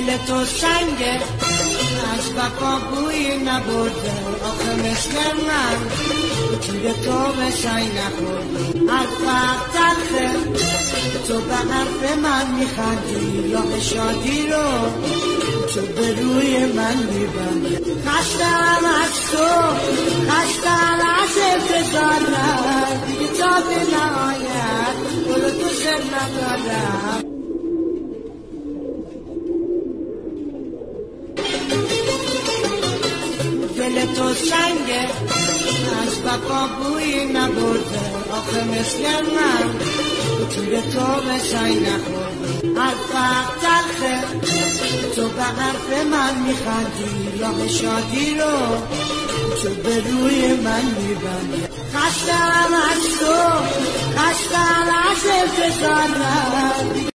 دل تو سنگه از وفا بویی نبرده آخه مثل من تیر تو به سعی نخورده حرفت تلخه تو به حرف من میخندی راه شادی رو تو به روی من میبندی خستم از تو خستم از انتظارت دیگه تا به نهایت برو تو سر ندارم دل تو سنگه از وفا بویی نبرده آخه مثل من تیر تو به سعی نخورده حرفت تلخه تو به حرف من میخندی راه شادی رو تو به روی من میبندی خستم از تو خستم از انتظارت